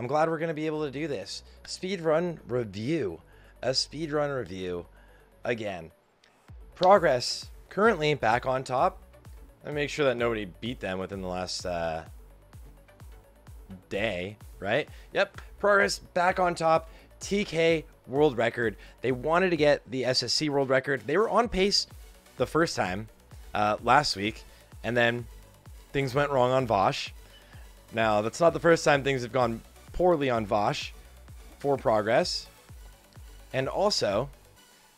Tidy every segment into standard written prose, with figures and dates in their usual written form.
I'm glad we're going to be able to do this. Speedrun review. A speedrun review again. Progress currently back on top. Let me make sure that nobody beat them within the last day, right? Yep, Progress back on top. TK world record. They wanted to get the SSC world record. They were on pace the first time last week, and then things went wrong on Vosh. Now, that's not the first time things have gone poorly on Vosh for Progress. And also,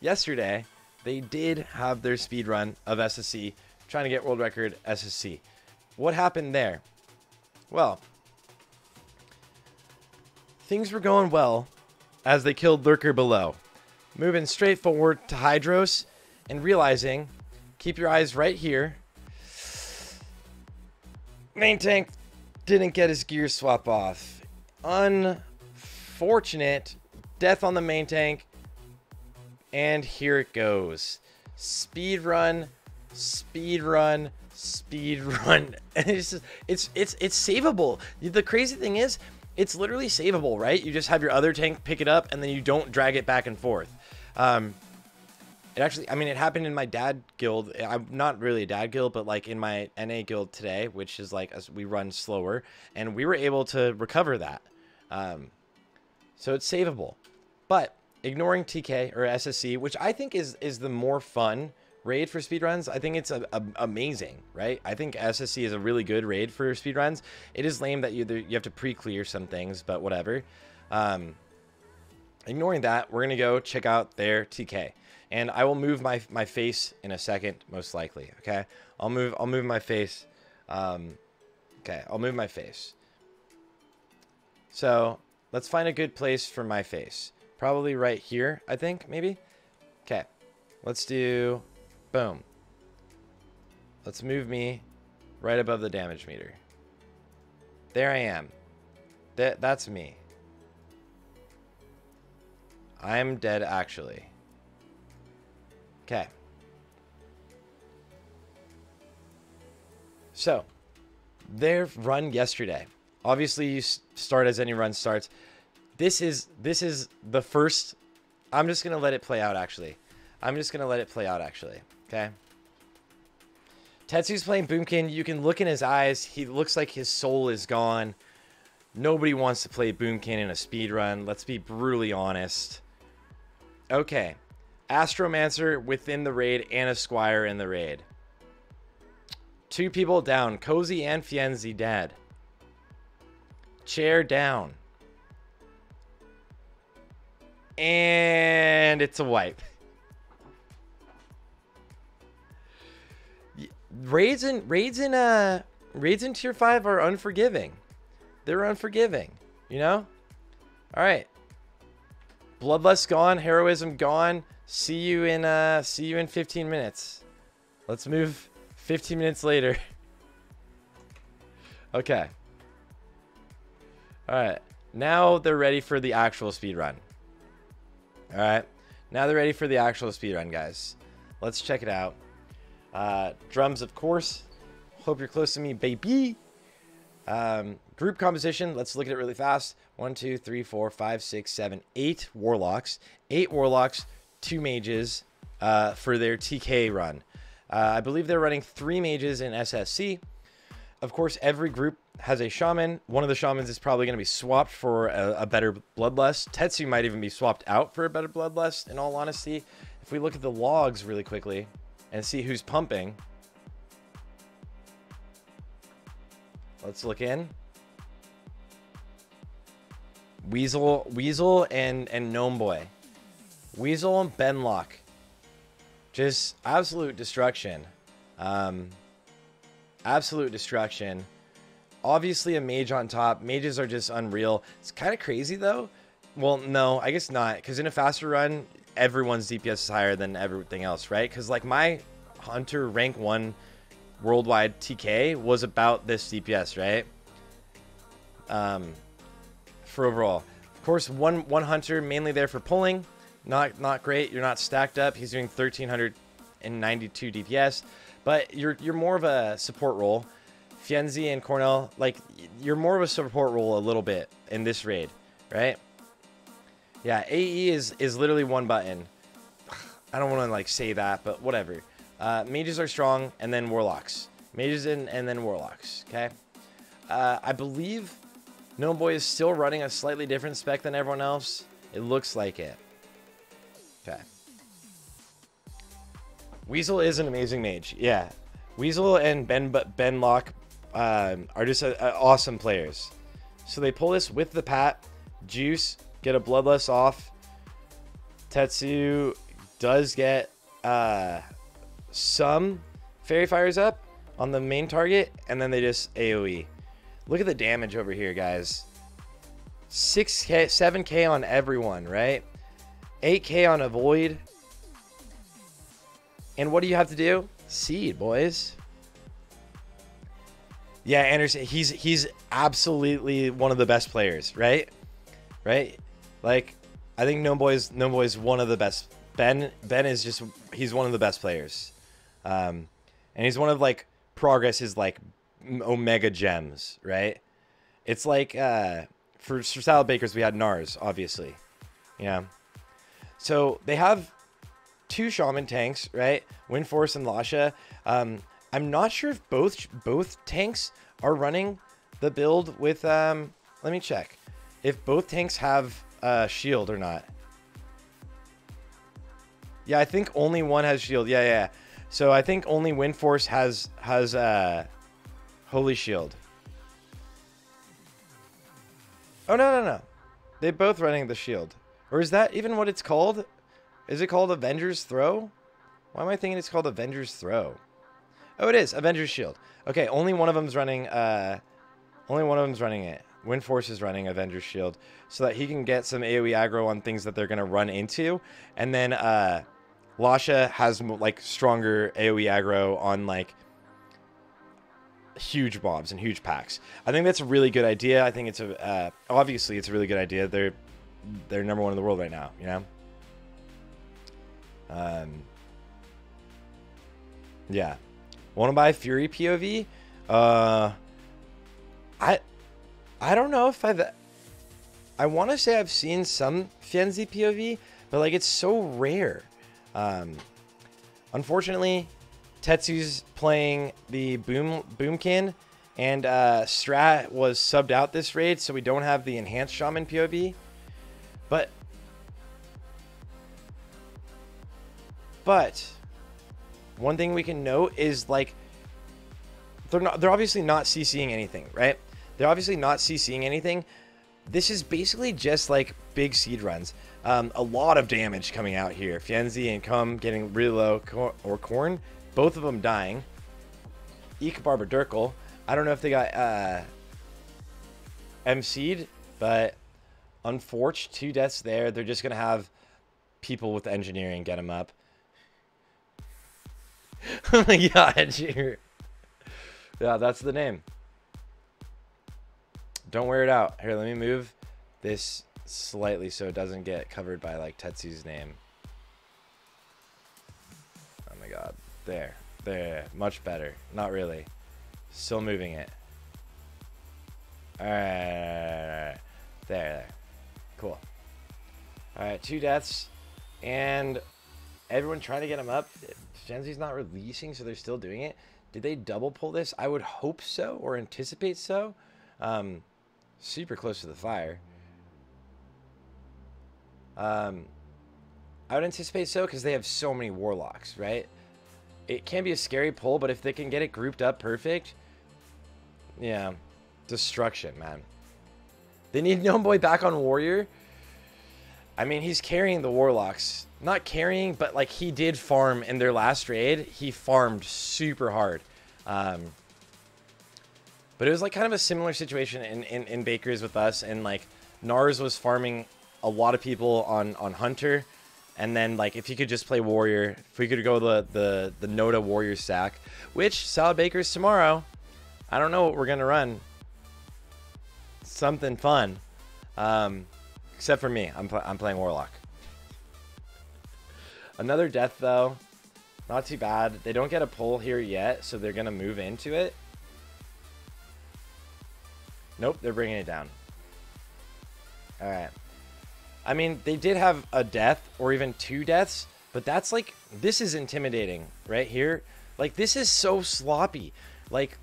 yesterday, they did have their speed run of SSC, trying to get world record SSC. What happened there? Well, things were going well as they killed Lurker below. Moving straight forward to Hydros and realizing, keep your eyes right here. Main tank didn't get his gear swap off. Unfortunate. Death on the main tank. And here it goes. Speed run, speed run, speed run. And it's savable. The crazy thing is, it's literally savable, right? You just have your other tank pick it up and then you don't drag it back and forth. It actually, I mean, it happened in my dad guild. I'm not really a dad guild, but like in my NA guild today, which is like as we run slower, and we were able to recover that. So it's savable. But ignoring TK or SSC, which I think is the more fun raid for speedruns, I think it's amazing, right? I think SSC is a really good raid for speedruns. It is lame that you have to pre-clear some things, but whatever. Ignoring that, we're gonna go check out their TK. And I will move my face in a second, most likely. Okay, I'll move my face. Okay, I'll move my face. So let's find a good place for my face. Probably right here, I think, maybe. Okay, let's do, boom. Let's move me right above the damage meter. There I am. That's me. I am dead, actually. Okay. So, their run yesterday. Obviously, you start as any run starts. This is the first. I'm just gonna let it play out. Actually, Okay. Tetsu's playing Boomkin. You can look in his eyes. He looks like his soul is gone. Nobody wants to play Boomkin in a speed run. Let's be brutally honest. Okay. Astromancer within the raid and a Squire in the raid. 2 people down. Cozy and Fienzi dead. Chair down. And it's a wipe. Raids in tier 5 are unforgiving. They're unforgiving, you know? All right. Bloodlust gone, heroism gone. See you in 15 minutes. Let's move 15 minutes later. Okay. All right. Now they're ready for the actual speed run. All right. Now they're ready for the actual speed run, guys. Let's check it out. Drums, of course. Hope you're close to me, baby. Group composition. Let's look at it really fast. 1, 2, 3, 4, 5, 6, 7, 8 warlocks. 8 warlocks. 2 mages for their TK run. I believe they're running 3 mages in SSC. Of course, every group has a shaman. One of the shamans is probably going to be swapped for a better bloodlust. Tetsu might even be swapped out for a better bloodlust, in all honesty. If we look at the logs really quickly and see who's pumping. Let's look in. Weasel and Gnome Boy. Weasel and Benlock. Just absolute destruction. Absolute destruction. Obviously a mage on top. Mages are just unreal. It's kind of crazy though. Well, no, I guess not. Because in a faster run, everyone's DPS is higher than everything else, right? Because like my Hunter rank 1 worldwide TK was about this DPS, right? For overall. Of course, one Hunter mainly there for pulling. Not great. You're not stacked up. He's doing 1392 DPS, but you're more of a support role. Fienzi and Cornell, like you're more of a support role a little bit in this raid, right? Yeah, AE is literally one button. I don't want to like say that, but whatever. Mages are strong, and then warlocks. Mages and then warlocks. Okay. I believe Gnome is still running a slightly different spec than everyone else. It looks like it. Okay. Weasel is an amazing mage. Yeah. Weasel and Ben Locke are just awesome players. So they pull this with the Pat. Juice, get a Bloodlust off. Tetsu does get some Fairy Fires up on the main target, and then they just AoE. Look at the damage over here, guys. 6k, 7k on everyone, right? 8k on a Void. And what do you have to do? Seed, boys. Yeah, Anderson, he's absolutely one of the best players, right? Right? Like, I think Gnome Boy's one of the best. Ben is just, he's one of the best players. And he's one of, like, Progress's, like, Omega gems, right? It's like, for Salad Bakers, we had Nars, obviously. Yeah. So, they have 2 Shaman tanks, right? Windforce and Lasha. I'm not sure if both tanks are running the build with, let me check. If both tanks have shield or not. Yeah, I think only one has shield. Yeah. So I think only Windforce has Holy Shield. Oh, no. They're both running the shield. Or is that even what it's called? Is it called Avenger's Throw? Why am I thinking it's called Avenger's Throw? Oh, it is. Avenger's Shield. Okay, only one of them's running it. Windforce is running Avenger's Shield so that he can get some AoE aggro on things that they're going to run into. And then Lasha has like stronger AoE aggro on like huge mobs and huge packs. I think that's a really good idea. I think it's obviously it's a really good idea. They're number 1 in the world right now, you know? Yeah. Want to buy Fury POV? I don't know if I want to say I've seen some Fienzi POV, but like it's so rare. Unfortunately, Tetsu's playing the Boomkin, and Strat was subbed out this raid, so we don't have the enhanced Shaman POV. But one thing we can note is like they're obviously not CCing anything, right? They're obviously not CCing anything. This is basically just like big seed runs. A lot of damage coming out here. Fienzi and Cum getting really low, or Korn, both of them dying. Eek Barber Durkle. I don't know if they got MC'd, but unfortunate 2 deaths there. They're just gonna have people with engineering get them up. Oh my god, yeah, that's the name. Don't wear it out. Here, let me move this slightly so it doesn't get covered by like Tetsu's name. Oh my god. There. Much better. Not really. Still moving it. Alright. There. Cool. Alright, 2 deaths. And everyone trying to get him up. Genzi's not releasing, so they're still doing it. Did they double pull this? I would hope so, or anticipate so. Super close to the fire. I would anticipate so because they have so many warlocks, right? It can be a scary pull, but if they can get it grouped up perfect, yeah, destruction, man. They need Gnome back on warrior. I mean, he's carrying the warlocks. Not carrying, but like he did farm in their last raid. He farmed super hard. But it was like kind of a similar situation in Bakers with us. And like Nars was farming a lot of people on Hunter. And then like if he could just play warrior, if we could go the Noda warrior stack, which Salad Bakers tomorrow, I don't know what we're going to run. Something fun. Except for me, I'm playing Warlock. Another death though, not too bad. They don't get a pull here yet, so they're gonna move into it. Nope, they're bringing it down. All right. I mean, they did have a death or even 2 deaths, but that's like, this is intimidating right here. Like, this is so sloppy. Like,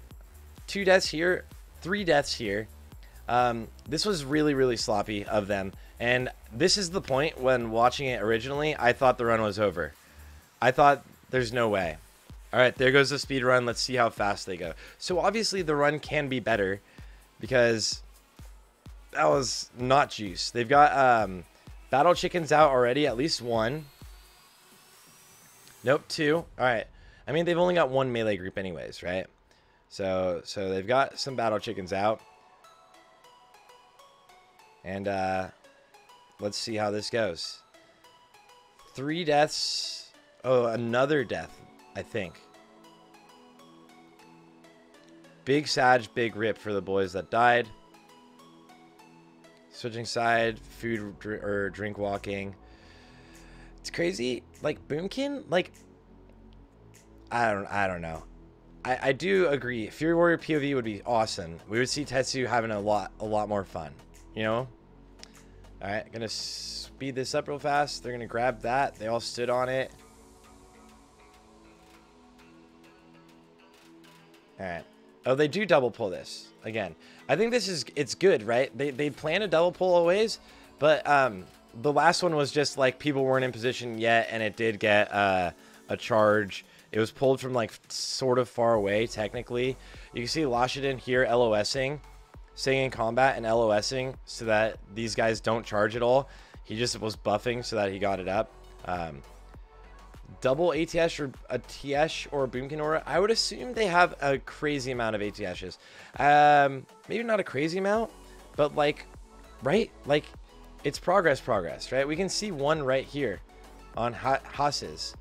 2 deaths here, 3 deaths here. This was really, really sloppy of them. And this is the point when watching it originally, I thought the run was over. I thought there's no way. All right, there goes the speed run. Let's see how fast they go. So obviously the run can be better because that was not juice. They've got battle chickens out already, at least 1. Nope, 2. All right. I mean, they've only got 1 melee group anyways, right? So they've got some battle chickens out. And let's see how this goes. 3 deaths. Oh, another death, I think. Big Sag, big rip for the boys that died. Switching side, food or drink walking. It's crazy. Like Boomkin, like I don't know. I do agree. Fury Warrior POV would be awesome. We would see Tetsu having a lot more fun. You know? Alright, gonna speed this up real fast. They're gonna grab that. They all stood on it. Alright. Oh, they do double pull this. Again. I think this is, it's good, right? They plan a double pull always, but the last one was just like people weren't in position yet, and it did get a charge. It was pulled from like sort of far away, technically. You can see Lashidin here LOSing, staying in combat and LOSing so that these guys don't charge at all. He just was buffing so that he got it up. Double ATS or a TS or a Boomkin Aura. I would assume they have a crazy amount of ATSs. Maybe not a crazy amount, but like, right? Like, it's progress, right? We can see 1 right here on Haas's.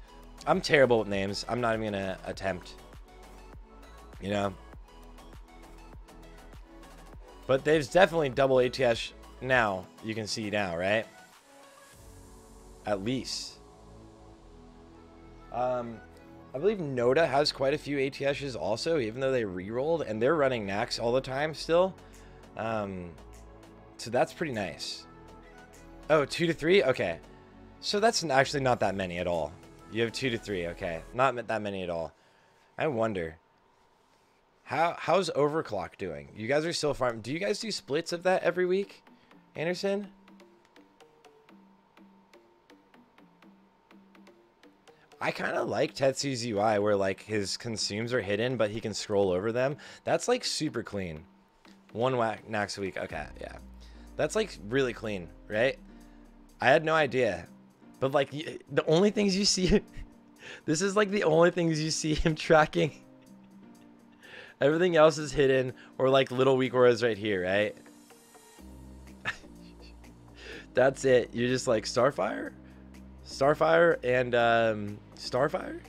I'm terrible with names. I'm not even gonna attempt. You know? But there's definitely double ATS now. You can see now, right? At least. I believe Noda has quite a few ATSs also, even though they re-rolled, and they're running Nax all the time still. So that's pretty nice. Oh, 2 to 3? Okay. So that's actually not that many at all. You have 2 to 3, okay. Not that many at all. I wonder. How's Overclock doing? You guys are still farming. Do you guys do splits of that every week, Anderson? I kind of like Tetsu's UI where like his consumes are hidden, but he can scroll over them. That's like super clean. 1 Nax a week. Okay, yeah. That's like really clean, right? I had no idea. But like the only things you see, this is like the only things you see him tracking. Everything else is hidden or like little weak auras right here, right? That's it. You're just like Starfire and Starfire.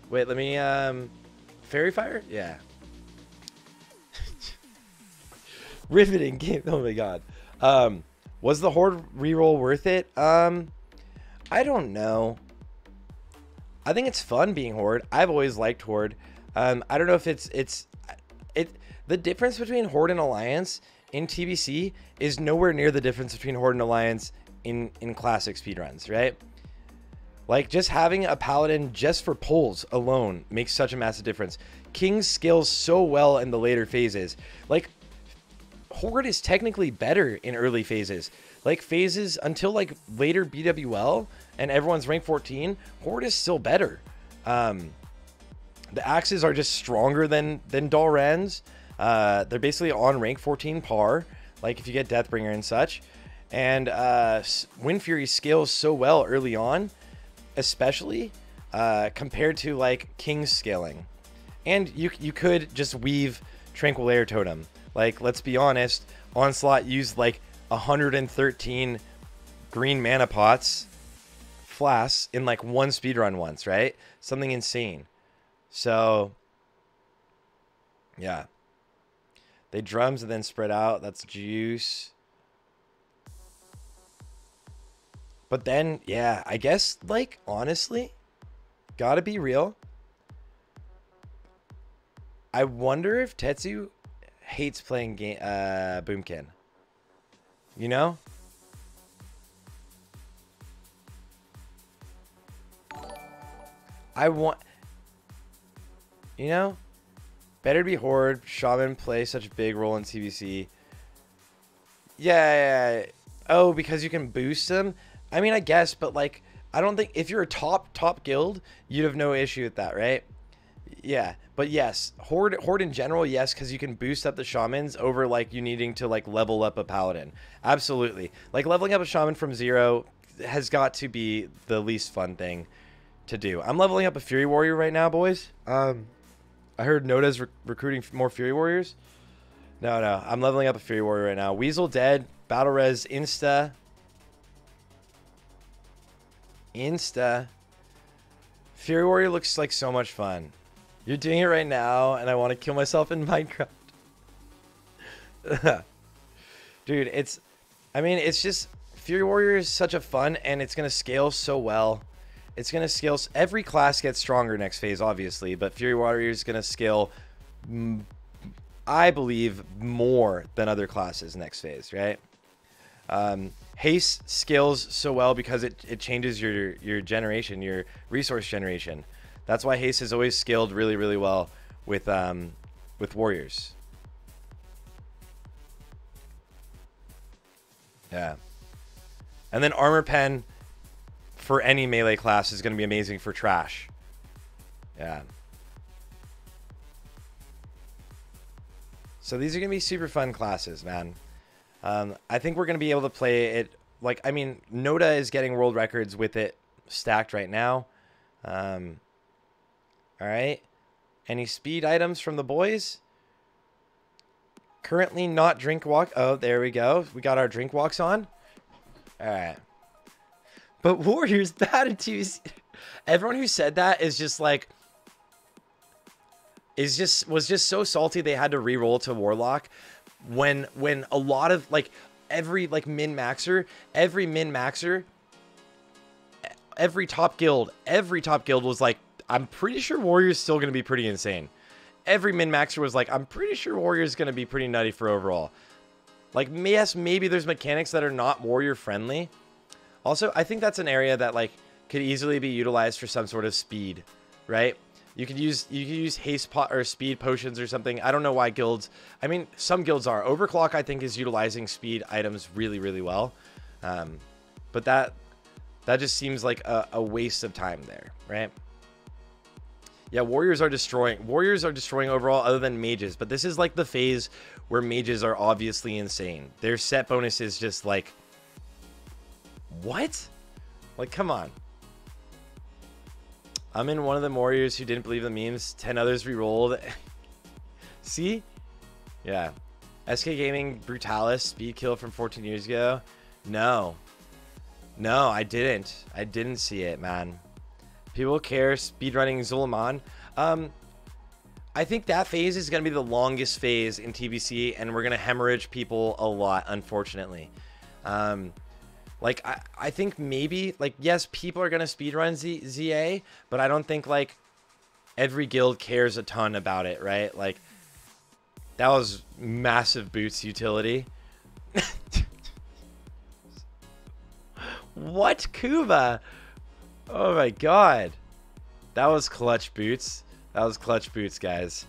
Wait, let me Fairy Fire? Yeah. Riveting game. Oh my god. Was the Horde reroll worth it? I don't know. I think it's fun being Horde. I've always liked Horde. I don't know if the difference between Horde and Alliance in TBC is nowhere near the difference between Horde and Alliance in classic speedruns, right? Like, just having a paladin just for pulls alone makes such a massive difference. King scales so well in the later phases. Like, Horde is technically better in early phases. Like, phases until, like, later BWL and everyone's rank 14, Horde is still better. The axes are just stronger than Dalren's. They're basically on rank 14 par, like, if you get Deathbringer and such. And Wind Fury scales so well early on, especially compared to like King's scaling. And you could just weave Tranquil Air Totem. Like, let's be honest, Onslaught used like 113 green mana pots, flasks, in like 1 speedrun once, right? Something insane. So, yeah. They drums and then spread out. That's juice. But then, yeah, I guess, like, honestly, gotta be real. I wonder if Tetsu hates playing game Boomkin. You know? I want, you know, better to be Horde. Shaman play such a big role in TBC. Yeah. Oh, because you can boost them? I mean, I guess, but like, I don't think if you're a top guild, you'd have no issue with that, right? Yeah, but yes, Horde in general, yes, because you can boost up the shamans over like you needing to like level up a paladin. Absolutely. Like leveling up a shaman from 0 has got to be the least fun thing to do. I'm leveling up a Fury Warrior right now, boys. I heard Noda's recruiting more Fury Warriors. No, I'm leveling up a Fury Warrior right now. Weasel dead. Battle res insta. Fury Warrior looks like so much fun. You're doing it right now, and I want to kill myself in Minecraft. Dude, it's just, Fury Warrior is such a fun, and it's going to scale so well. It's going to scale, every class gets stronger next phase, obviously, but Fury Warrior is going to scale, I believe, more than other classes next phase, right? Haste scales so well because it changes your generation, your resource generation. That's why Haste has always scaled really, really well with warriors. Yeah. And then Armor Pen for any melee class is going to be amazing for trash. Yeah. So these are going to be super fun classes, man. I think we're going to be able to play it. Like, I mean, Noda is getting world records with it stacked right now. All right. Any speed items from the boys? Currently not drink walk. Oh, there we go. We got our drink walks on. All right. But Warriors bad at TVC. Everyone who said that is just like, was just so salty they had to re-roll to Warlock when a lot of like every min-maxer, every top guild was like, I'm pretty sure Warrior's still going to be pretty insane. Every min-maxer was like, I'm pretty sure Warrior's going to be pretty nutty for overall. Like, yes, maybe there's mechanics that are not Warrior friendly. Also, I think that's an area that like could easily be utilized for some sort of speed, right? You could use haste pot or speed potions or something. I don't know why guilds. I mean, some guilds are. Overclock, I think, is utilizing speed items really, really well. But that just seems like a waste of time there, right? Yeah, Warriors are destroying overall, other than mages. But this is like the phase where mages are obviously insane. Their set bonus is just like, what? Like, come on. I'm in one of the Warriors who didn't believe the memes. 10 others re-rolled. See? Yeah. SK Gaming Brutalis speed kill from 14 years ago. No, I didn't. I didn't see it, man. People care. Speedrunning Zulaman. I think that phase is going to be the longest phase in TBC, and we're going to hemorrhage people a lot, unfortunately. Like, I think maybe, like, yes, people are going to speedrun ZA, but I don't think, like, every guild cares a ton about it, right? Like, that was massive boots utility. What, Kuba? Oh, my God. That was clutch boots. That was clutch boots, guys.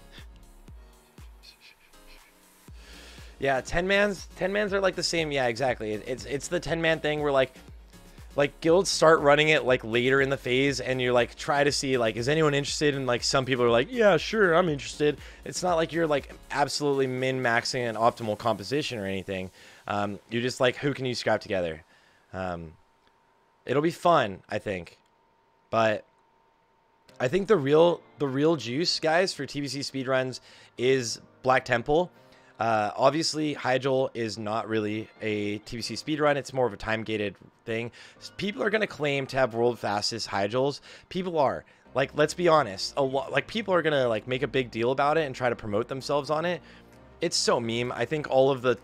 Yeah, 10-mans are like the same. Yeah, exactly. It's the 10-man thing where like guilds start running it like later in the phase, and you like try to see like, is anyone interested? And like some people are like, yeah, sure, I'm interested. It's not like you're like absolutely min-maxing an optimal composition or anything. You're just like, who can you scrap together? It'll be fun, I think. But I think the real juice, guys, for TBC speedruns is Black Temple. Obviously, Hyjal is not really a TBC speedrun. It's more of a time-gated thing. People are going to claim to have world fastest Hyjals. People are. Like, let's be honest. A lot, like, people are going to, like, make a big deal about it and try to promote themselves on it. It's so meme. I think all of the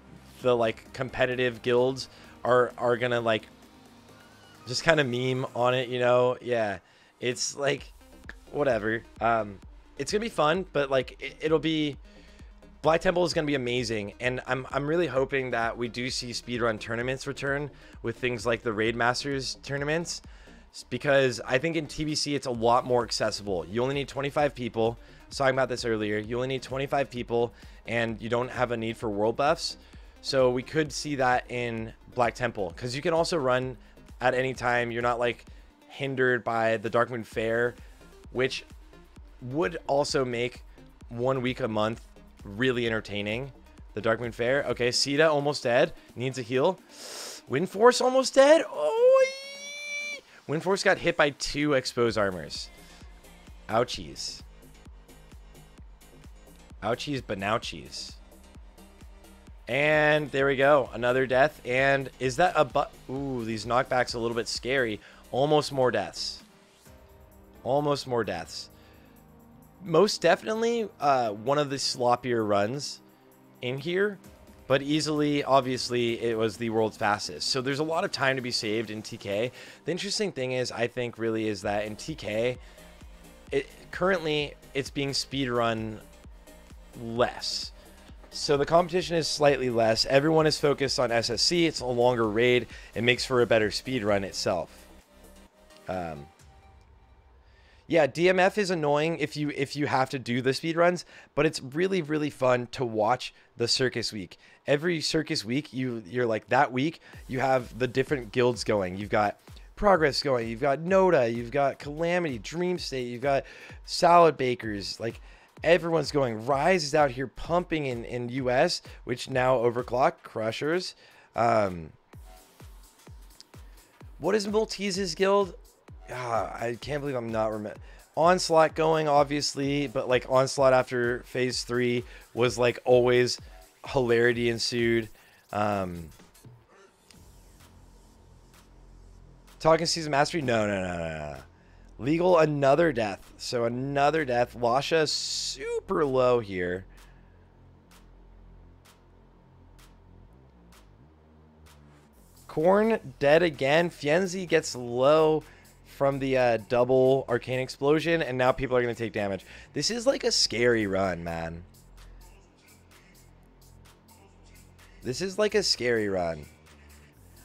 like, competitive guilds are going to, like, just kind of meme on it, you know? Yeah. It's, like, whatever. It's going to be fun, but, like, it'll be... Black Temple is going to be amazing, and I'm really hoping that we do see speedrun tournaments return with things like the Raid Masters tournaments, because I think in TBC it's a lot more accessible. You only need 25 people. I was talking about this earlier. You only need 25 people, and you don't have a need for world buffs. So we could see that in Black Temple, because you can also run at any time. You're not like hindered by the Darkmoon Fair, which would also make 1 week a month really entertaining. The Darkmoon Fair. Okay, Sita almost dead. Needs a heal. Windforce almost dead. Oh, Windforce got hit by 2 exposed armors. Ouchies. Ouchies, but nouchies. And there we go. Another death. And is that a ooh, these knockbacks a little bit scary. Almost more deaths. Almost more deaths. Most definitely one of the sloppier runs in here, but easily, obviously, it was the world's fastest. So there's a lot of time to be saved in TK. The interesting thing is, I think, really is that in TK, currently it's being speedrun less. So the competition is slightly less. Everyone is focused on SSC. It's a longer raid. It makes for a better speedrun itself. Yeah, DMF is annoying if you have to do the speedruns, but it's really, really fun to watch the circus week. Every circus week, you're like, that week, you have the different guilds going. You've got Progress going. You've got Noda. You've got Calamity, Dream State. You've got Salad Bakers. Like, everyone's going. Rise is out here pumping in US, which now overclock. Crushers. What is Maltese's guild? I can't believe I'm not remember. Onslaught going, obviously, but like Onslaught after phase 3 was like always hilarity ensued. Talking Season Mastery, no. Legal, another death. So another death. Lasha super low here. Korn dead again. Fienzi gets low from the double arcane explosion, and now people are going to take damage. This is like a scary run, man. This is like a scary run.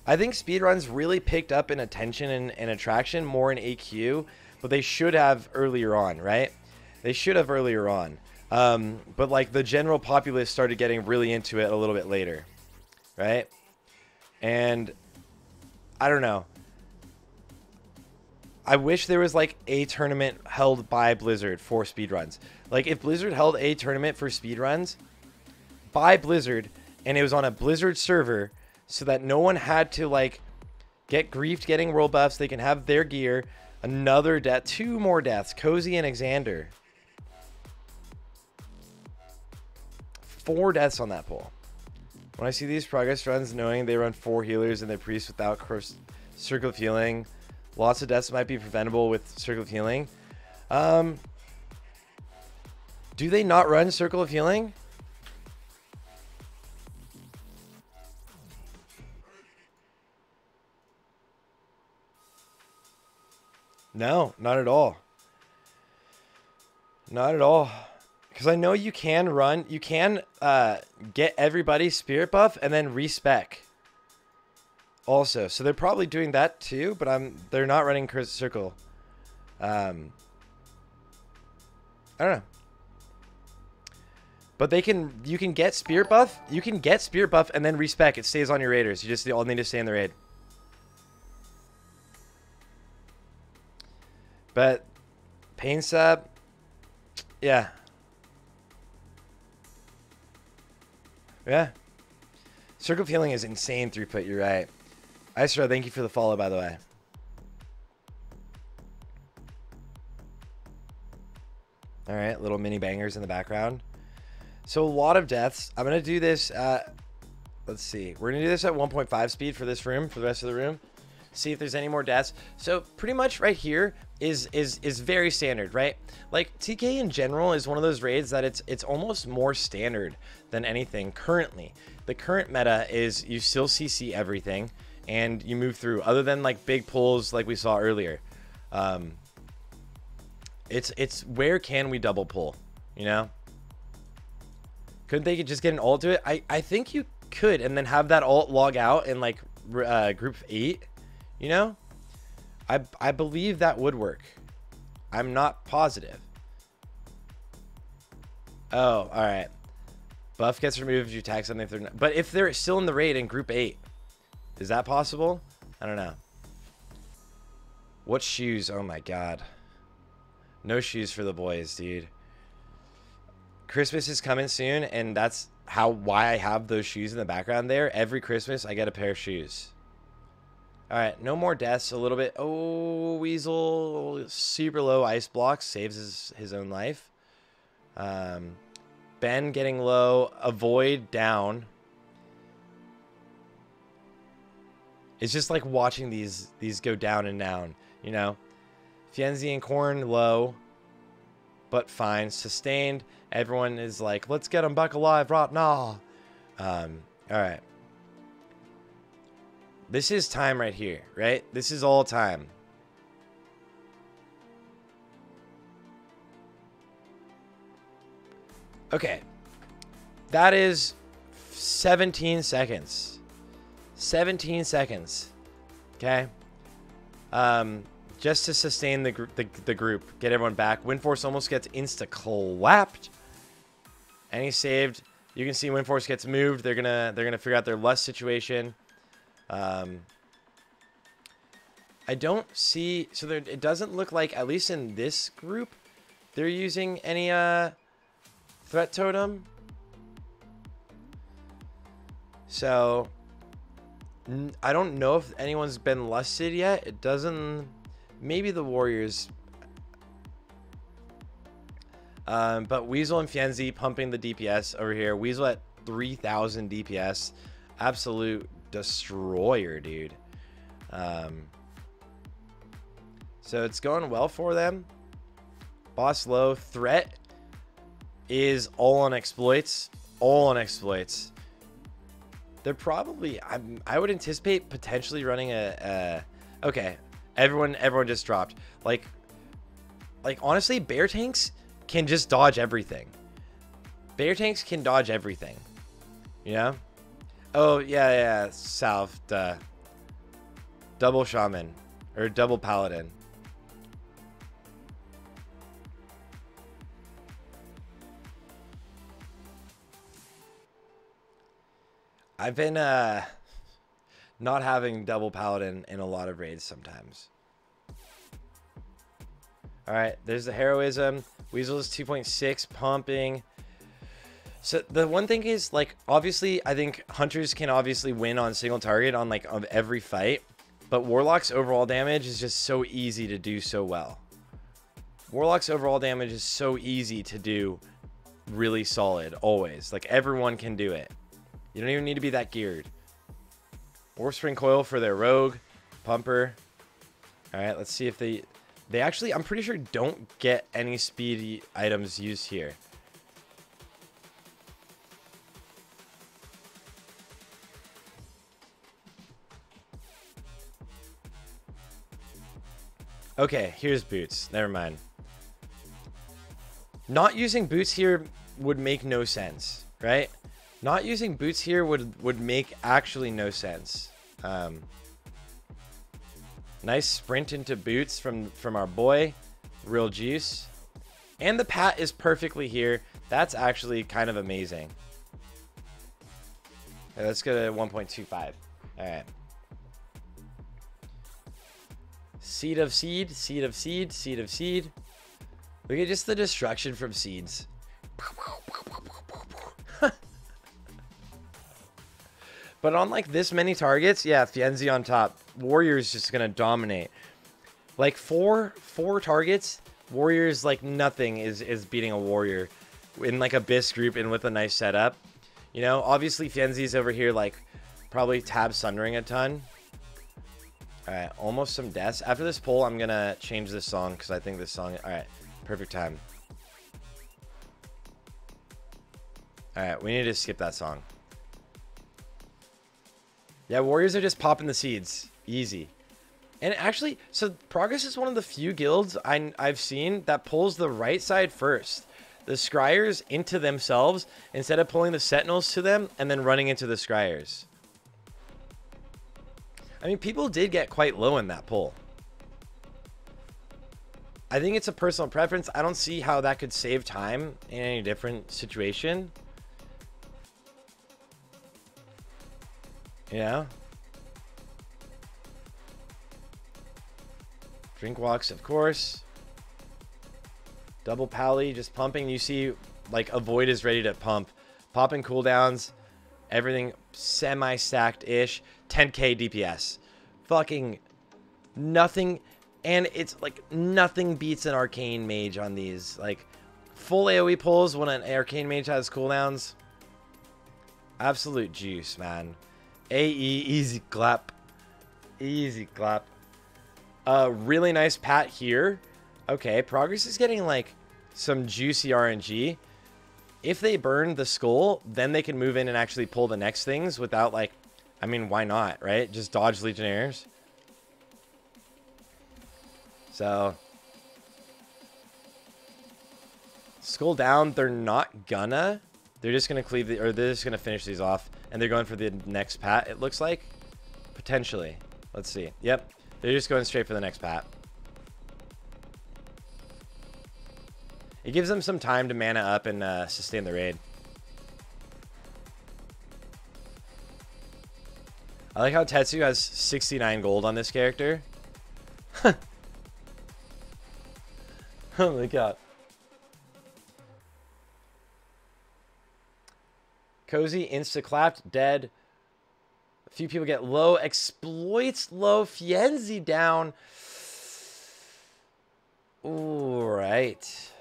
I think speedruns really picked up in attention and attraction more in AQ, but they should have earlier on, right? They should have earlier on. But like the general populace started getting really into it a little bit later, right? And I don't know. I wish there was like a tournament held by Blizzard for speedruns. Like if Blizzard held a tournament for speedruns by Blizzard and it was on a Blizzard server so that no one had to like get griefed getting world buffs, they can have their gear. Another death, 2 more deaths, Cozy and Xander. 4 deaths on that poll. When I see these progress runs, knowing they run 4 healers and they priest without circle of healing, lots of deaths might be preventable with Circle of Healing. Do they not run Circle of Healing? No, not at all. Not at all. Because I know you can run, you can get everybody's spirit buff and then respec. Also, so they're probably doing that too, but they're not running Circle. I don't know. But you can get spirit buff. You can get spirit buff and then respec. It stays on your raiders. You just all need to stay in the raid. But Pain Sub, yeah. Yeah. Circle of Healing is insane throughput, you're right. Isra, thank you for the follow, by the way. All right, little mini bangers in the background. So a lot of deaths. I'm going to do this at, let's see. We're going to do this at 1.5 speed for this room, for the rest of the room. See if there's any more deaths. So pretty much right here is very standard, right? Like TK in general is one of those raids that it's almost more standard than anything currently. The current meta is you still CC everything and you move through, other than like big pulls like we saw earlier. It's where can we double pull, you know? Couldn't they just get an ult to it? I think you could, and then have that ult log out in like group 8. You know, I believe that would work. I'm not positive. Oh, all right. Buff gets removed if you attack something. If they're not, but if they're still in the raid in group 8, is that possible? I don't know. What shoes? Oh my god. No shoes for the boys, dude. Christmas is coming soon, and that's why I have those shoes in the background there. Every Christmas, I get a pair of shoes. All right, no more deaths. A little bit. Oh, Weasel, super low ice blocks, saves his own life. Ben getting low. Avoid down. It's just like watching these go down and down, you know. Fienzi and Corn low, but fine. Sustained. Everyone is like, let's get him back alive right now. All right. This is time right here, right? This is all time. Okay. That is 17 seconds. 17 seconds. Okay. Just to sustain the group, get everyone back. Windforce almost gets insta-clapped. And he's saved. You can see Windforce gets moved. They're gonna figure out their lust situation. I don't see, so there, it doesn't look like, at least in this group, they're using any threat totem. So I don't know if anyone's been lusted yet. It doesn't. Maybe the Warriors. But Weasel and Fienzi pumping the DPS over here. Weasel at 3,000 DPS. Absolute destroyer, dude. So it's going well for them. Boss low. Threat is all on exploits. All on exploits. They're probably, I would anticipate potentially running okay. Everyone just dropped. Like honestly, bear tanks can just dodge everything. Bear tanks can dodge everything. You know? Oh, yeah, South, double shaman or double paladin. I've been not having double paladin in a lot of raids sometimes. All right, there's the heroism. Weasel is 2.6 pumping. So the one thing is, like, obviously, I think hunters can obviously win on single target on like of every fight, but warlock's overall damage is just so easy to do so well. Warlock's overall damage is so easy to do really solid always. Like everyone can do it. You don't even need to be that geared. Warp Spring Coil for their rogue. Pumper. Alright, let's see if they actually, I'm pretty sure, don't get any speedy items used here. Okay, here's boots. Never mind. Not using boots here would make no sense, right? Not using boots here would make actually no sense. Nice sprint into boots from our boy, Real Juice. And the pat is perfectly here. That's actually kind of amazing. Okay, let's go to 1.25. All right. Seed of seed, seed of seed, seed of seed. Look at just the destruction from seeds. But on like this many targets, yeah, Fienzi on top. Warrior's just gonna dominate. Like four targets, Warrior's like nothing is beating a Warrior in like a BIS group and with a nice setup. You know, obviously Fienzi's over here like probably tab sundering a ton. Alright, almost some deaths. After this poll, I'm gonna change this song because I think this song, alright, perfect time. Alright, we need to skip that song. Yeah, Warriors are just popping the seeds. Easy. And actually, so Progress is one of the few guilds I've seen that pulls the right side first. the scryers into themselves instead of pulling the sentinels to them and then running into the scryers. I mean, people did get quite low in that pull. I think it's a personal preference. I don't see how that could save time in any different situation. Yeah. Drink walks, of course. Double pally, just pumping. You see, like, Avoid is ready to pump. Popping cooldowns. Everything semi-stacked-ish. 10k DPS. Fucking nothing. And it's, like, nothing beats an Arcane Mage on these. Like, full AoE pulls when an Arcane Mage has cooldowns. Absolute juice, man. AE, easy clap. Easy clap. Really nice pat here. Okay, Progress is getting, like, some juicy RNG. If they burn the skull, then they can move in and actually pull the next things without, like, I mean, why not, right? Just dodge Legionnaires. So, skull down, they're not gonna. They're just gonna cleave the, or they're just gonna finish these off, and they're going for the next pat, it looks like. Potentially. Let's see. Yep. They're just going straight for the next pat. It gives them some time to mana up and sustain the raid. I like how Tetsu has 69 gold on this character. Oh my god. Cozy, insta-clapped, dead. A few people get low. Exploits low. Fienzi down. All right.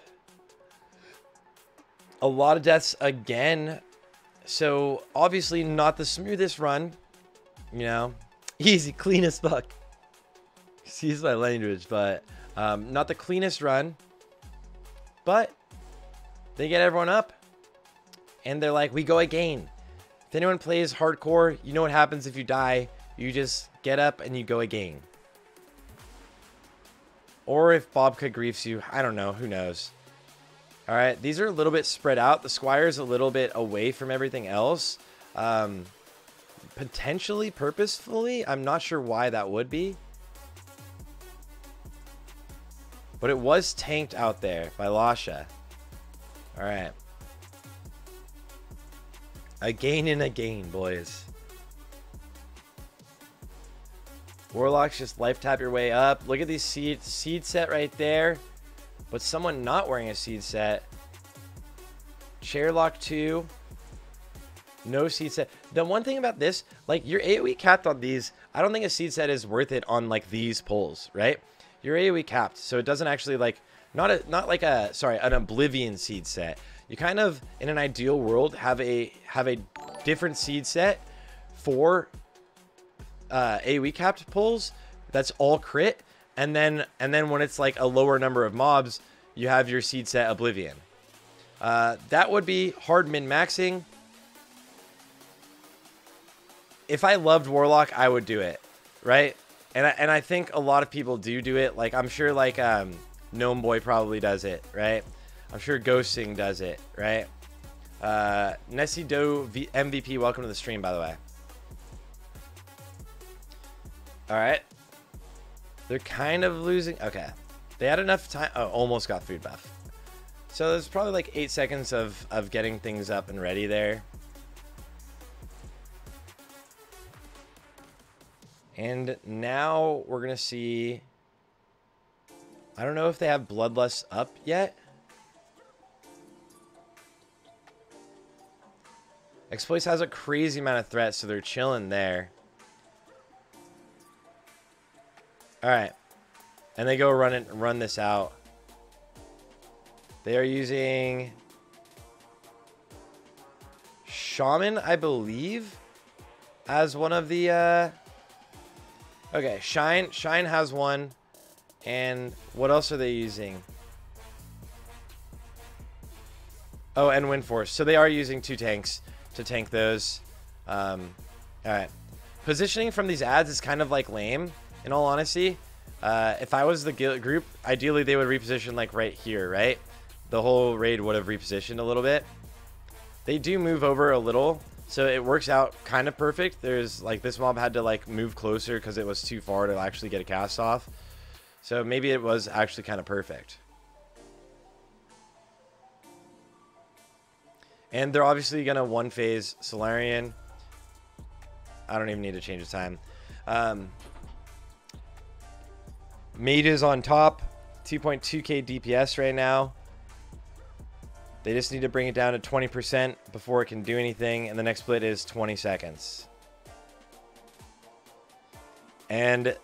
A lot of deaths again. So, obviously not the smoothest run. You know. Easy, clean as fuck. Excuse my language, but not the cleanest run. But they get everyone up. And they're like, we go again. If anyone plays hardcore, you know what happens if you die. You just get up and you go again. Or if Bobka griefs you, I don't know. Who knows? All right, these are a little bit spread out. The Squire's a little bit away from everything else. Potentially purposefully. I'm not sure why that would be. But it was tanked out there by Lasha. All right. Again and again, boys. Warlocks, just life tap your way up. Look at these seed set right there. But someone not wearing a seed set. Chairlock 2. No seed set. The one thing about this, like, your AoE capped on these. I don't think a seed set is worth it on, like, these pulls, right? Your AoE capped, so it doesn't actually, like, not like a, sorry, an Oblivion seed set. You kind of, in an ideal world, have a different seed set for AoE capped pulls. That's all crit, and then when it's like a lower number of mobs, you have your seed set Oblivion. That would be hard min-maxing. If I loved Warlock, I would do it, right? And I think a lot of people do it. Like, I'm sure, like, Gnome Boy probably does it, right? I'm sure Ghosting does it, right? Nessie Doe MVP, welcome to the stream, by the way. All right. They're kind of losing. Okay. They had enough time. Oh, almost got food buff. So there's probably like 8 seconds of getting things up and ready there. And now we're going to see. I don't know if they have Bloodlust up yet. Exploits has a crazy amount of threats, so they're chilling there. Alright. And they go run this out. They are using Shaman, I believe, as one of the okay, Shine has one. And what else are they using? Oh, and Windforce. So they are using 2 tanks to tank those. Alright. Positioning from these ads is kind of like lame, in all honesty. If I was the group, ideally they would reposition like right here, right? the whole raid would have repositioned a little bit. They do move over a little, so it works out kind of perfect. There's like this mob had to like move closer because it was too far to actually get a cast off. So maybe it was actually kind of perfect. And they're obviously going to one phase Solarian. I don't even need to change the time. Mage is on top. 2.2k DPS right now. They just need to bring it down to 20% before it can do anything. And the next split is 20 seconds. And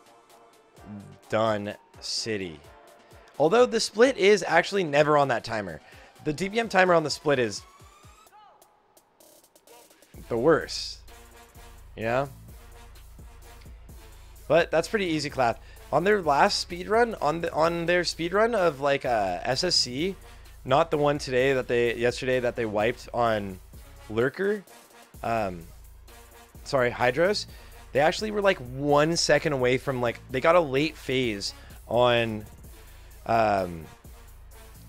done city. Although the split is actually never on that timer. The DPM timer on the split is the worst. You know? But that's pretty easy clap. On their last speed run, on their speed run of like SSC, not the one today that yesterday that they wiped on Lurker, sorry, Hydros, they actually were like 1 second away from like, they got a late phase on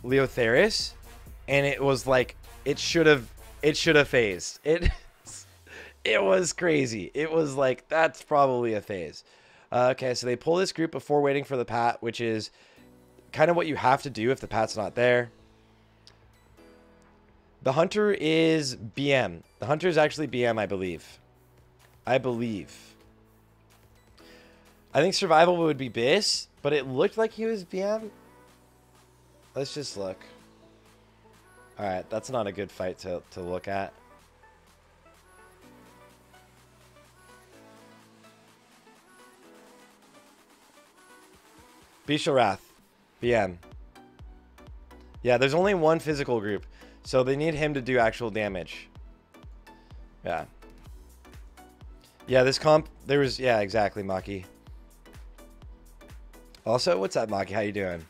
Leotheris, and it was like, it should have phased. It was crazy. It was like, that's probably a phase. Okay, so they pull this group before waiting for the pat, which is kind of what you have to do if the pat's not there. The hunter is BM. The hunter is actually BM, I believe. I think survival would be Biss, but it looked like he was BM. Let's just look. Alright, that's not a good fight to look at. Bestial Wrath. BM. Yeah, there's only one physical group. So they need him to do actual damage. Yeah. Yeah, this comp, there was, yeah, exactly, Maki. Also, what's up, Maki? How you doing?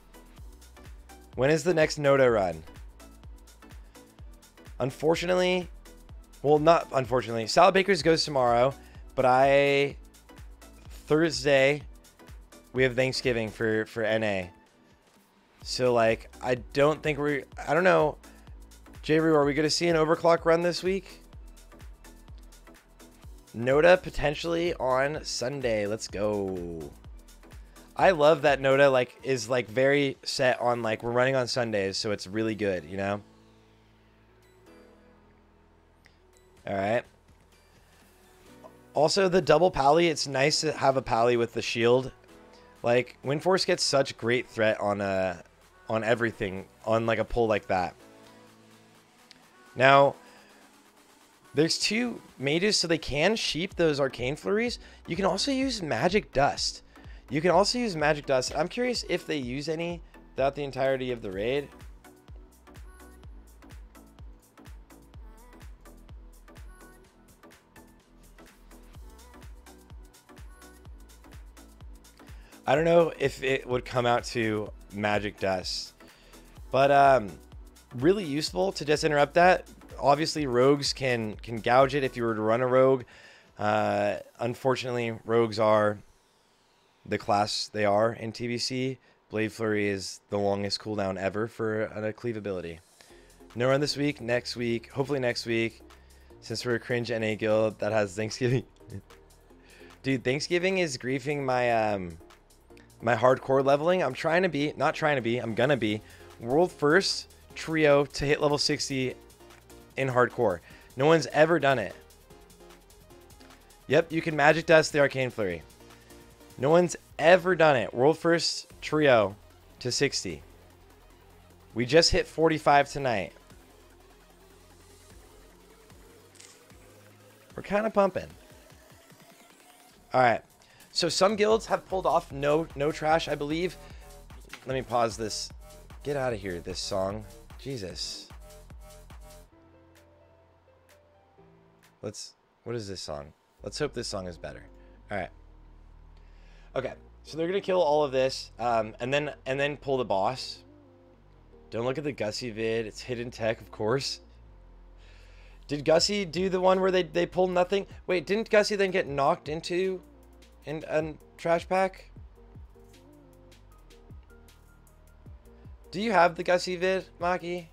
When is the next Noda run? Unfortunately, well, not unfortunately. Salad Bakers goes tomorrow, but Thursday, we have Thanksgiving for NA. So, like, I don't think I don't know. J-Roo, are we going to see an overclock run this week? Noda potentially on Sunday. Let's go. I love that Noda like is like very set on like we're running on Sundays, so it's really good, you know? All right. Also, the double pally, it's nice to have a pally with the shield. Like, Windforce gets such great threat on everything on like a pull like that. Now, there's two mages, so they can sheep those arcane flurries. You can also use magic dust. I'm curious if they use any throughout the entirety of the raid. I don't know if it would come out to magic dust, but really useful to just interrupt that. Obviously, rogues can gouge it if you were to run a rogue. Unfortunately, rogues are the class they are in TBC. Blade Flurry is the longest cooldown ever for a cleave ability. No run this week. Next week, hopefully next week, since we're a cringe NA guild that has Thanksgiving. Dude, Thanksgiving is griefing my my hardcore leveling. I'm gonna be world first trio to hit level 60 in hardcore. No one's ever done it. Yep, you can magic dust the arcane flurry. No one's ever done it. World first trio to 60. We just hit 45 tonight. We're kind of pumping. All right. So some guilds have pulled off no trash, I believe. Let me pause this. Get out of here, this song. Jesus. What is this song? Let's hope this song is better. All right. Okay. So they're going to kill all of this and then pull the boss. Don't look at the Gussie vid. It's hidden tech, of course. Did Gussie do the one where they pulled nothing? Wait, didn't Gussie then get knocked into a trash pack? Do you have the Gussie vid, Maki?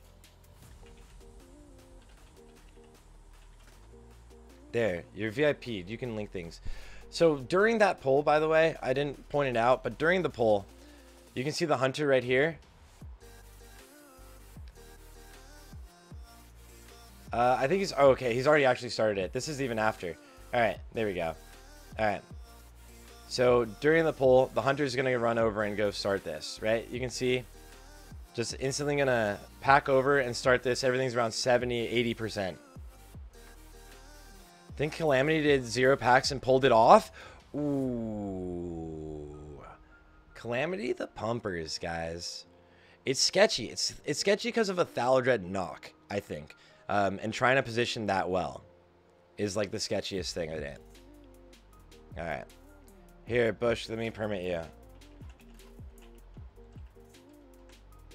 There, you're VIP'd. You can link things. So during that poll, by the way, I didn't point it out, but during the poll, you can see the hunter right here. I think he's... Oh, okay, he's already actually started it. This is even after. All right, there we go. All right. So during the poll, the hunter's going to run over and go start this, right? You can see just instantly going to pack over and start this. Everything's around 70, 80%. Think Calamity did 0 packs and pulled it off? Ooh. Calamity the pumpers, guys. It's sketchy. It's sketchy because of a Thaladred knock, I think. And trying to position that well is like the sketchiest thing I did. Alright. Here, Bush, let me permit you.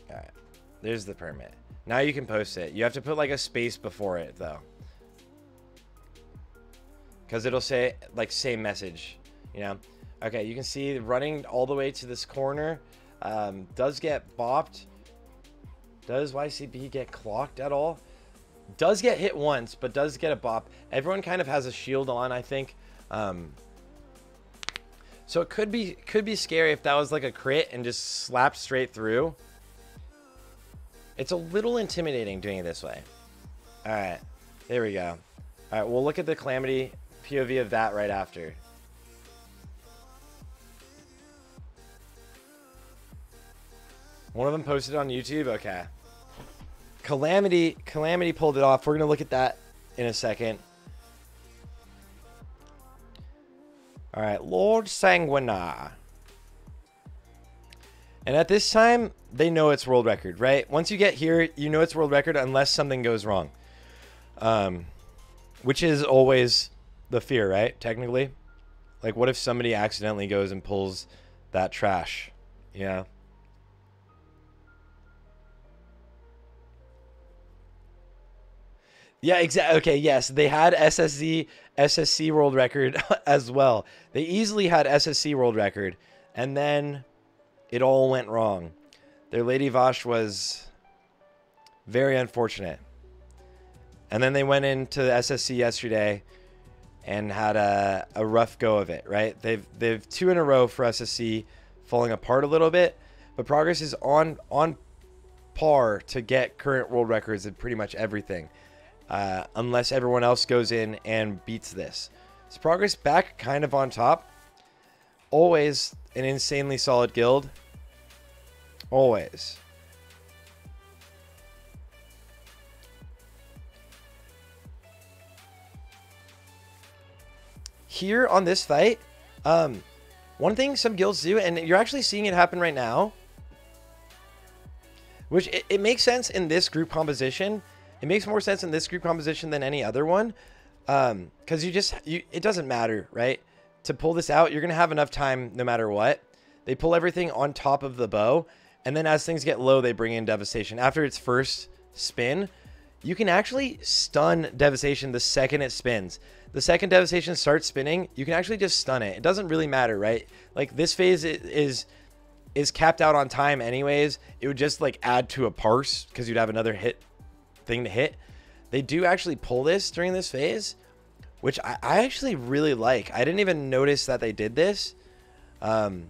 Alright. There's the permit. Now you can post it. You have to put like a space before it, though. Because it'll say, like, same message, you know? Okay, you can see running all the way to this corner. Does get bopped. Does YCB get clocked at all? Does get hit once, but does get a bop. Everyone kind of has a shield on, I think. So it could be scary if that was like a crit and just slapped straight through. It's a little intimidating doing it this way. All right, there we go. All right, we'll look at the Calamity POV of that right after. One of them posted on YouTube. Okay. Calamity pulled it off. We're gonna look at that in a second. All right, Lord Sanguinar. And at this time, they know it's world record, right? Once you get here, you know it's world record unless something goes wrong. Which is always the fear, right? Technically. Like, what if somebody accidentally goes and pulls that trash? Yeah. Yeah, exactly. Okay, yes. They had SSC world record as well. They easily had SSC world record. And then it all went wrong. Their Lady Vosh was very unfortunate. And then they went into the SSC yesterday and had a rough go of it, right? They've 2 in a row for SSC falling apart a little bit, but Progress is on par to get current world records in pretty much everything, unless everyone else goes in and beats this. So Progress back kind of on top. Always an insanely solid guild. Always. Here on this fight, one thing some guilds do, and you're actually seeing it happen right now, which it makes sense in this group composition. It makes more sense in this group composition than any other one, because it doesn't matter, right? To pull this out, you're gonna have enough time no matter what. They pull everything on top of the bow, and then as things get low, they bring in Devastation. After its first spin, you can actually stun Devastation the second it spins. The second Devastation starts spinning, you can actually just stun it. It doesn't really matter, right? Like, this phase is capped out on time anyways. It would just, like, add to a parse because you'd have another thing to hit. They do actually pull this during this phase, which I actually really like. I didn't even notice that they did this. So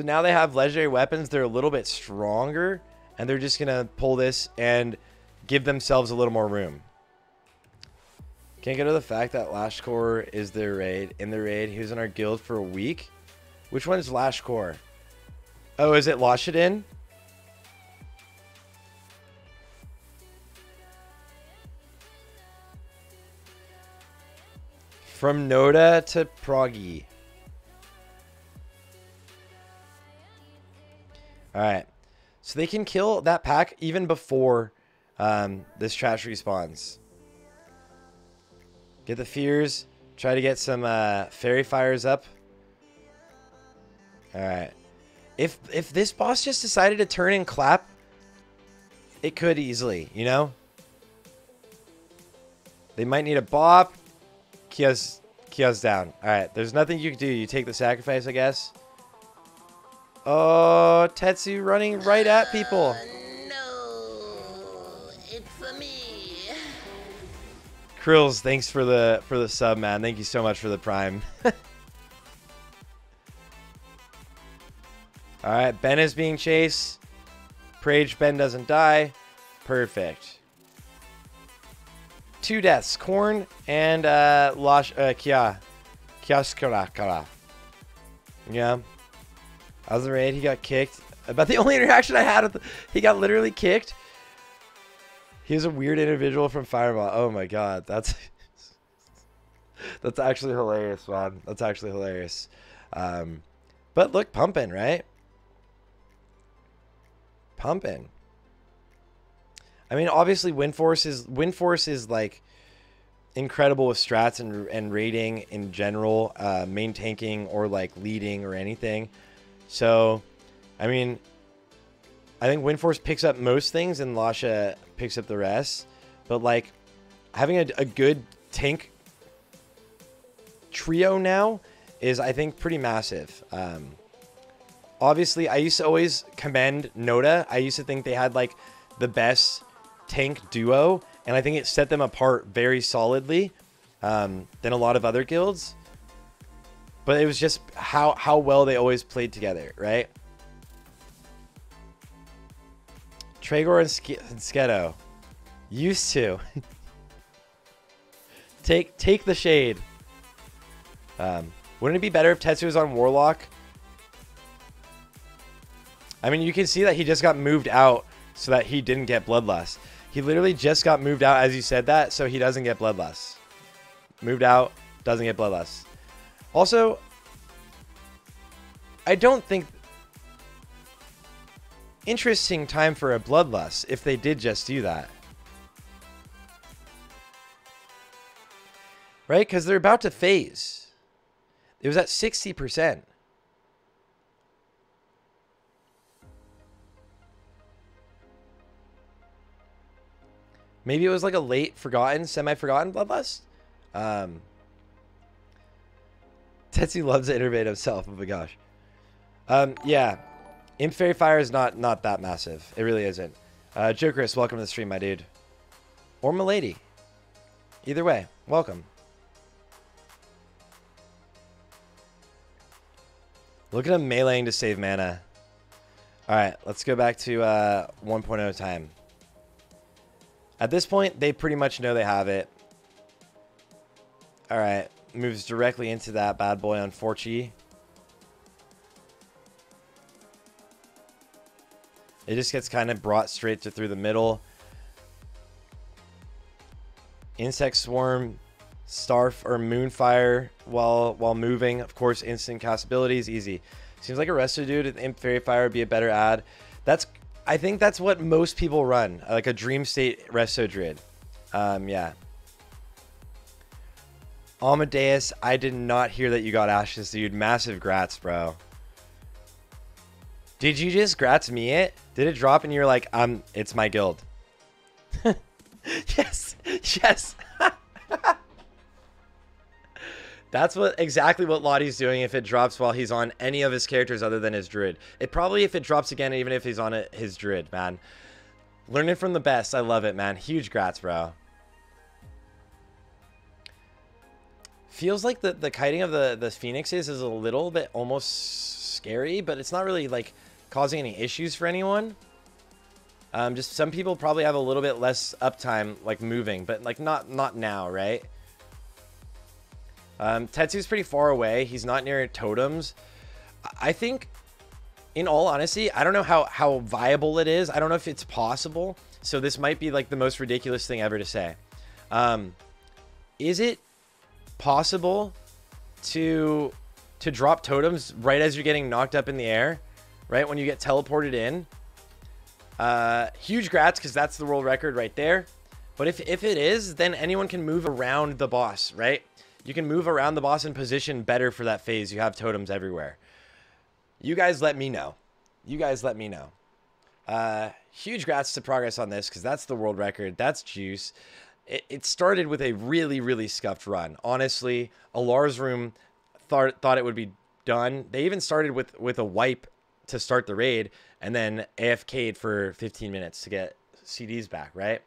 now they have legendary weapons. They're a little bit stronger, and they're just going to pull this and give themselves a little more room. Can't get over the fact that Lashcore is their raid. In the raid, he was in our guild for a week. Which one is Lashcore? Oh, is it Lashadin? From Noda to Proggy. Alright. So they can kill that pack even before this trash respawns. Get the fears. Try to get some fairy fires up. Alright. If this boss just decided to turn and clap, it could easily, you know? They might need a bop. Kia's down. Alright, there's nothing you can do. You take the sacrifice, I guess. Oh, Tetsu running right at people. No, it's for me. Krills, thanks for the sub, man. Thank you so much for the prime. All right, Ben is being chased. Prage, Ben doesn't die. Perfect. 2 deaths. Korn and Kia. Kiaskara. Yeah. I was the raid. He got kicked. About the only interaction I had with he got literally kicked. He was a weird individual from Fireball. Oh my god. That's actually hilarious, man. That's actually hilarious. But look, pumping, right? Pumping. I mean, obviously Windforce is like incredible with strats and raiding in general, main tanking or like leading or anything. So, I mean, I think Windforce picks up most things and Lasha picks up the rest. But like having a good tank trio now is, I think, pretty massive. Obviously, I used to always commend Noda. I used to think they had like the best tank duo, and I think it set them apart very solidly than a lot of other guilds. But it was just how well they always played together, right? Tragor and Sketo used to take the shade. Wouldn't it be better if Tetsu was on Warlock? I mean, you can see that he just got moved out so that he didn't get Bloodlust. He literally just got moved out as you said that, so he doesn't get Bloodlust. Moved out, doesn't get Bloodlust. Also, I don't think... Interesting time for a Bloodlust if they did just do that. Right? Because they're about to phase. It was at 60%. Maybe it was like a late forgotten, semi-forgotten Bloodlust. Tetsu loves to innovate himself. Oh my gosh. Yeah. Imp Fairy Fire is not that massive. It really isn't. Joe Chris, welcome to the stream, my dude. Or Milady. Either way, welcome. Look at him meleeing to save mana. Alright, let's go back to 1.0 time. At this point, they pretty much know they have it. Alright, moves directly into that bad boy on Forchi. It just gets kind of brought straight through the middle. Insect Swarm, Starf or Moonfire while moving. Of course, instant cast abilities, easy. Seems like a Resto Dude with Imp Fairy Fire would be a better ad. I think that's what most people run, like a Dream State Resto Druid. Yeah. Amadeus, I did not hear that you got Ashes, dude. Massive grats, bro. Did you just grats me it? Did it drop and you're like, it's my guild? Yes, yes. That's exactly what Lottie's doing if it drops while he's on any of his characters other than his druid. It probably, if it drops again, even if he's on his druid, man. Learning from the best. I love it, man. Huge grats, bro. Feels like the kiting of the phoenixes is a little bit almost scary, but it's not really like causing any issues for anyone. Just some people probably have a little bit less uptime, like moving, but like not now, right? Tetsu's pretty far away. He's not near totems. I think, in all honesty, I don't know how viable it is. I don't know if it's possible. So this might be like the most ridiculous thing ever to say. Is it possible to drop totems right as you're getting knocked up in the air? Right? When you get teleported in? Huge grats, because that's the world record right there. But if it is, then anyone can move around the boss, right? You can move around the boss in position better for that phase. You have totems everywhere. You guys let me know. You guys let me know. Huge grats to progress on this, because that's the world record. That's juice. It started with a really, really scuffed run. Honestly, Alar's Room thought it would be done. They even started with a wipe to start the raid, and then AFK'd for 15 minutes to get CDs back, right?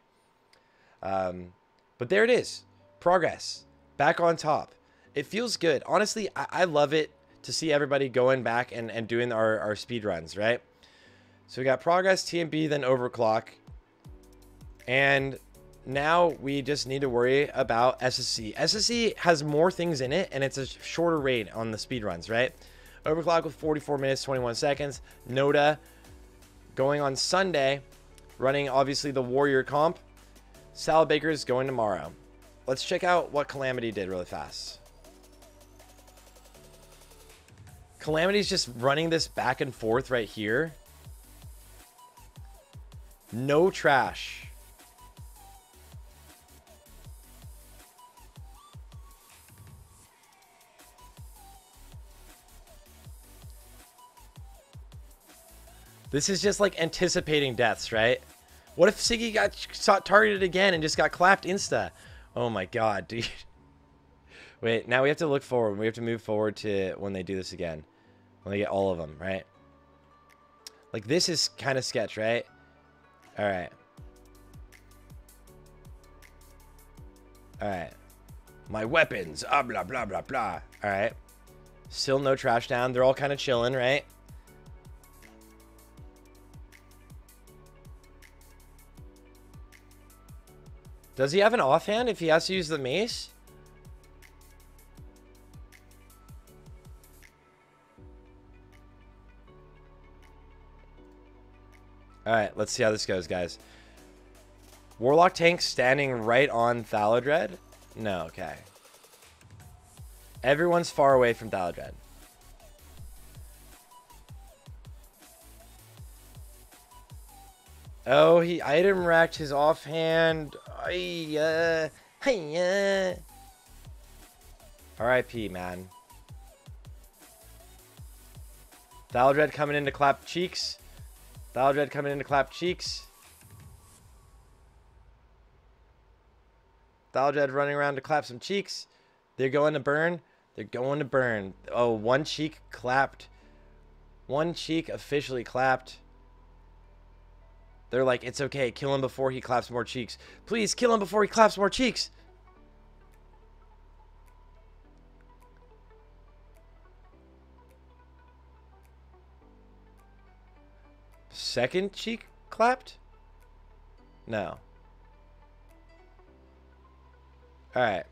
But there it is. Progress. Back on top. It feels good. Honestly, I love it to see everybody going back and doing our speed runs, right? So we got progress, TMB, then overclock. And now we just need to worry about SSC. SSC has more things in it, and it's a shorter raid on the speed runs, right? Overclock with 44 minutes, 21 seconds. Noda going on Sunday, running obviously the Warrior comp. Salad Baker's going tomorrow. Let's check out what Calamity did really fast. Calamity's just running this back and forth right here. No trash. This is just like anticipating deaths, right? What if Siggy got targeted again and just got clapped insta? Oh my god, dude. Wait, now we have to look forward. We have to move forward to when they do this again. When they get all of them, right? Like, this is kind of sketch, right? Alright. Alright. My weapons. Ah, blah, blah, blah, blah. Alright. Still no trash down. They're all kind of chilling, right? Does he have an offhand if he has to use the mace? Alright, let's see how this goes, guys. Warlock tank standing right on Thaladred? No, okay. Everyone's far away from Thaladred. Oh, he item racked his offhand. RIP, man. Thaladred coming in to clap cheeks. Thaladred coming in to clap cheeks. Thaladred running around to clap some cheeks. They're going to burn. They're going to burn. Oh, one cheek clapped. One cheek officially clapped. They're like, it's okay. Kill him before he claps more cheeks. Please, kill him before he claps more cheeks. Second cheek clapped? No. Alright.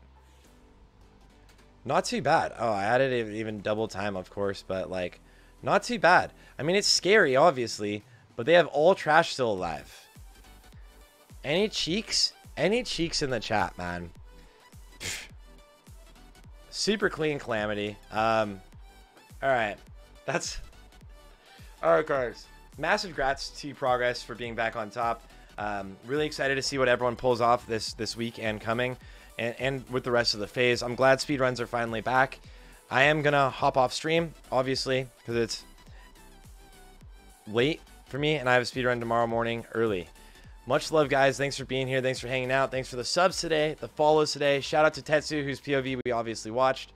Not too bad. Oh, I added even double time, of course, but, like, not too bad. I mean, it's scary, obviously, but they have all trash still alive. Any cheeks? Any cheeks in the chat, man. Super clean Calamity. Alright. That's... Alright, guys. Massive grats to Progress for being back on top. Really excited to see what everyone pulls off this week and coming. And with the rest of the phase. I'm glad speedruns are finally back. I am going to hop off stream, obviously, because it's late for me, and I have a speedrun tomorrow morning early. Much love, guys. Thanks for being here. Thanks for hanging out. Thanks for the subs today, the follows today. Shout out to Tetsu, whose POV we obviously watched.